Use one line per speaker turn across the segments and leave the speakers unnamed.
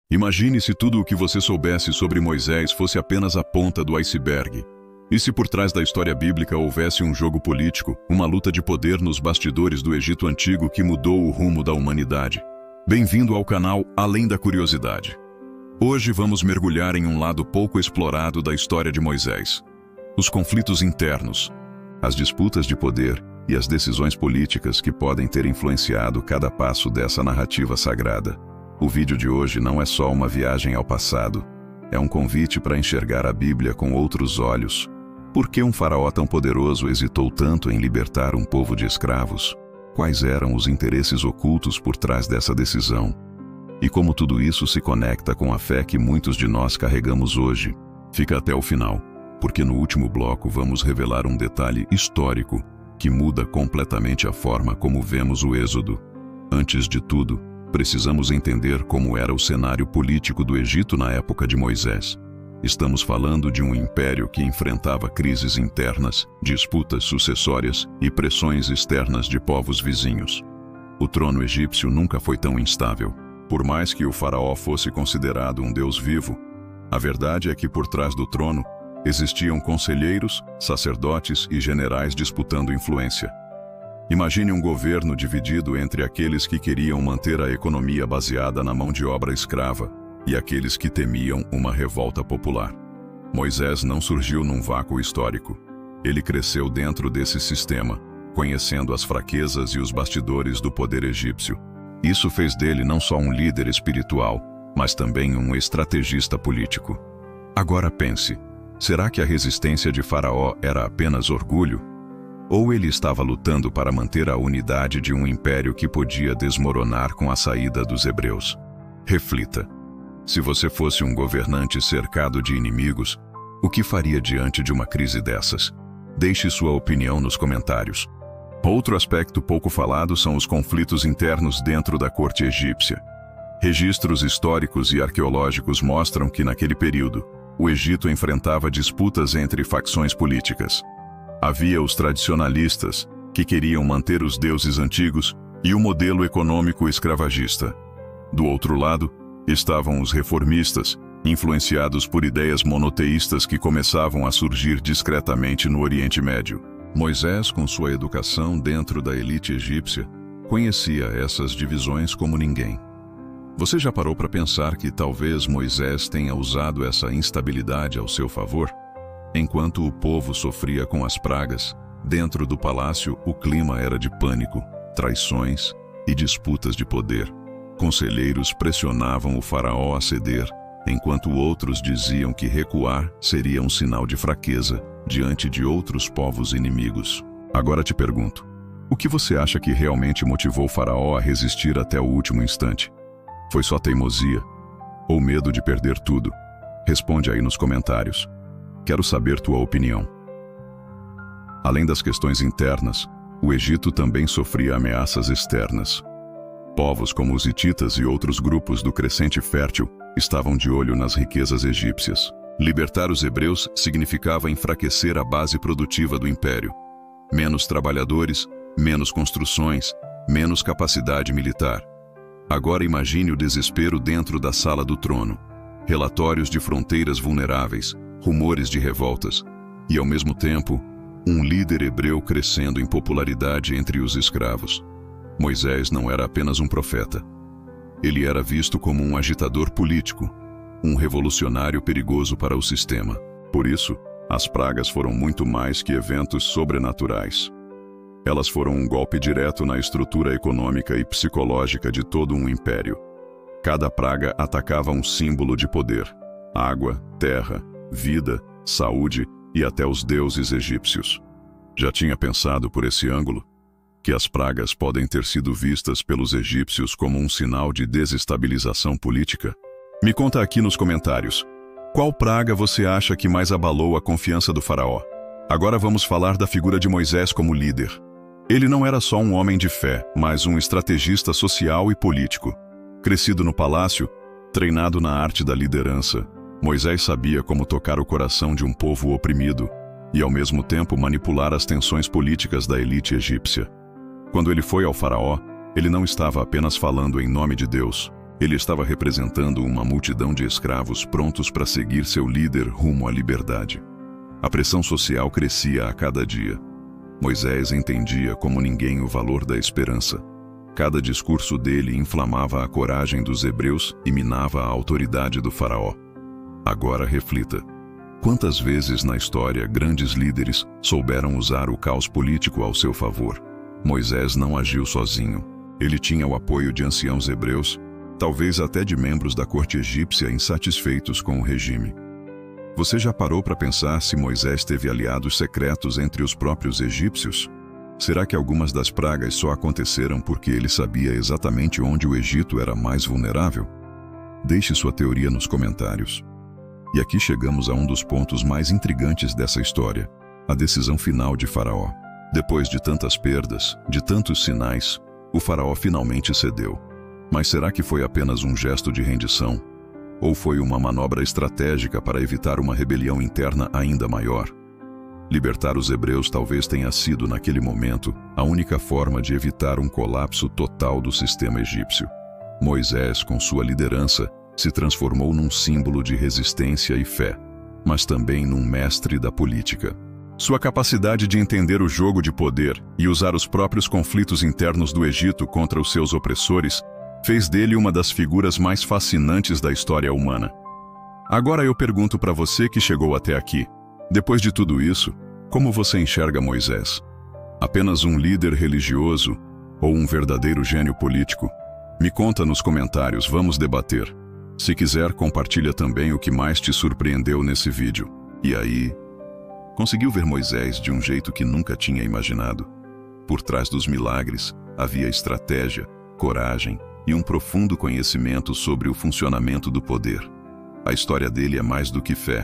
Imagine se tudo o que você soubesse sobre Moisés fosse apenas a ponta do iceberg. E se por trás da história bíblica houvesse um jogo político, uma luta de poder nos bastidores do Egito Antigo que mudou o rumo da humanidade? Bem-vindo ao canal Além da Curiosidade. Hoje vamos mergulhar em um lado pouco explorado da história de Moisés. Os conflitos internos, as disputas de poder e as decisões políticas que podem ter influenciado cada passo dessa narrativa sagrada. O vídeo de hoje não é só uma viagem ao passado, é um convite para enxergar a Bíblia com outros olhos. Por que um faraó tão poderoso hesitou tanto em libertar um povo de escravos? Quais eram os interesses ocultos por trás dessa decisão? E como tudo isso se conecta com a fé que muitos de nós carregamos hoje? Fica até o final, porque no último bloco vamos revelar um detalhe histórico que muda completamente a forma como vemos o Êxodo. Antes de tudo, precisamos entender como era o cenário político do Egito na época de Moisés. Estamos falando de um império que enfrentava crises internas, disputas sucessórias e pressões externas de povos vizinhos. O trono egípcio nunca foi tão instável. Por mais que o faraó fosse considerado um deus vivo, a verdade é que por trás do trono existiam conselheiros, sacerdotes e generais disputando influência. Imagine um governo dividido entre aqueles que queriam manter a economia baseada na mão de obra escrava e aqueles que temiam uma revolta popular. Moisés não surgiu num vácuo histórico. Ele cresceu dentro desse sistema, conhecendo as fraquezas e os bastidores do poder egípcio. Isso fez dele não só um líder espiritual, mas também um estrategista político. Agora pense, será que a resistência de Faraó era apenas orgulho? Ou ele estava lutando para manter a unidade de um império que podia desmoronar com a saída dos hebreus? Reflita. Se você fosse um governante cercado de inimigos, o que faria diante de uma crise dessas? Deixe sua opinião nos comentários. Outro aspecto pouco falado são os conflitos internos dentro da corte egípcia. Registros históricos e arqueológicos mostram que naquele período, o Egito enfrentava disputas entre facções políticas. Havia os tradicionalistas, que queriam manter os deuses antigos, e o modelo econômico escravagista. Do outro lado, estavam os reformistas, influenciados por ideias monoteístas que começavam a surgir discretamente no Oriente Médio. Moisés, com sua educação dentro da elite egípcia, conhecia essas divisões como ninguém. Você já parou para pensar que talvez Moisés tenha usado essa instabilidade ao seu favor? Enquanto o povo sofria com as pragas, dentro do palácio o clima era de pânico, traições e disputas de poder. Conselheiros pressionavam o faraó a ceder, enquanto outros diziam que recuar seria um sinal de fraqueza diante de outros povos inimigos. Agora te pergunto, o que você acha que realmente motivou o faraó a resistir até o último instante? Foi só teimosia? Ou medo de perder tudo? Responde aí nos comentários. Quero saber tua opinião. Além das questões internas, o Egito também sofria ameaças externas. Povos como os hititas e outros grupos do Crescente Fértil estavam de olho nas riquezas egípcias. Libertar os hebreus significava enfraquecer a base produtiva do império. Menos trabalhadores, menos construções, menos capacidade militar. Agora imagine o desespero dentro da sala do trono. Relatórios de fronteiras vulneráveis, rumores de revoltas, e ao mesmo tempo, um líder hebreu crescendo em popularidade entre os escravos. Moisés não era apenas um profeta. Ele era visto como um agitador político, um revolucionário perigoso para o sistema. Por isso, as pragas foram muito mais que eventos sobrenaturais. Elas foram um golpe direto na estrutura econômica e psicológica de todo um império. Cada praga atacava um símbolo de poder: água, terra, vida, saúde e até os deuses egípcios. Já tinha pensado por esse ângulo? Que as pragas podem ter sido vistas pelos egípcios como um sinal de desestabilização política? Me conta aqui nos comentários. Qual praga você acha que mais abalou a confiança do faraó? Agora vamos falar da figura de Moisés como líder. Ele não era só um homem de fé, mas um estrategista social e político. Crescido no palácio, treinado na arte da liderança, Moisés sabia como tocar o coração de um povo oprimido e, ao mesmo tempo, manipular as tensões políticas da elite egípcia. Quando ele foi ao faraó, ele não estava apenas falando em nome de Deus, Ele estava representando uma multidão de escravos prontos para seguir seu líder rumo à liberdade. A pressão social crescia a cada dia. Moisés entendia como ninguém o valor da esperança. Cada discurso dele inflamava a coragem dos hebreus e minava a autoridade do faraó. Agora reflita. Quantas vezes na história grandes líderes souberam usar o caos político ao seu favor? Moisés não agiu sozinho. Ele tinha o apoio de anciãos hebreus, talvez até de membros da corte egípcia insatisfeitos com o regime. Você já parou para pensar se Moisés teve aliados secretos entre os próprios egípcios? Será que algumas das pragas só aconteceram porque ele sabia exatamente onde o Egito era mais vulnerável? Deixe sua teoria nos comentários. E aqui chegamos a um dos pontos mais intrigantes dessa história, a decisão final de Faraó. Depois de tantas perdas, de tantos sinais, o Faraó finalmente cedeu. Mas será que foi apenas um gesto de rendição? Ou foi uma manobra estratégica para evitar uma rebelião interna ainda maior? Libertar os hebreus talvez tenha sido, naquele momento, a única forma de evitar um colapso total do sistema egípcio. Moisés, com sua liderança, se transformou num símbolo de resistência e fé, mas também num mestre da política. Sua capacidade de entender o jogo de poder e usar os próprios conflitos internos do Egito contra os seus opressores fez dele uma das figuras mais fascinantes da história humana. Agora eu pergunto para você que chegou até aqui, depois de tudo isso, como você enxerga Moisés? Apenas um líder religioso ou um verdadeiro gênio político? Me conta nos comentários, vamos debater. Se quiser, compartilha também o que mais te surpreendeu nesse vídeo. E aí? Conseguiu ver Moisés de um jeito que nunca tinha imaginado? Por trás dos milagres, havia estratégia, coragem e um profundo conhecimento sobre o funcionamento do poder. A história dele é mais do que fé.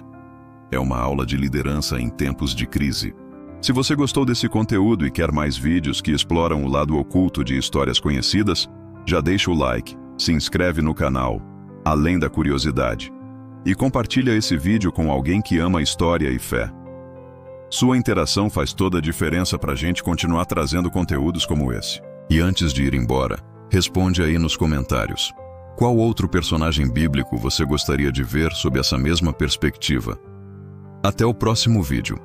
É uma aula de liderança em tempos de crise. Se você gostou desse conteúdo e quer mais vídeos que exploram o lado oculto de histórias conhecidas, já deixa o like, se inscreve no canal, além da curiosidade, e compartilha esse vídeo com alguém que ama história e fé. Sua interação faz toda a diferença para a gente continuar trazendo conteúdos como esse. E antes de ir embora, responde aí nos comentários. Qual outro personagem bíblico você gostaria de ver sob essa mesma perspectiva? Até o próximo vídeo.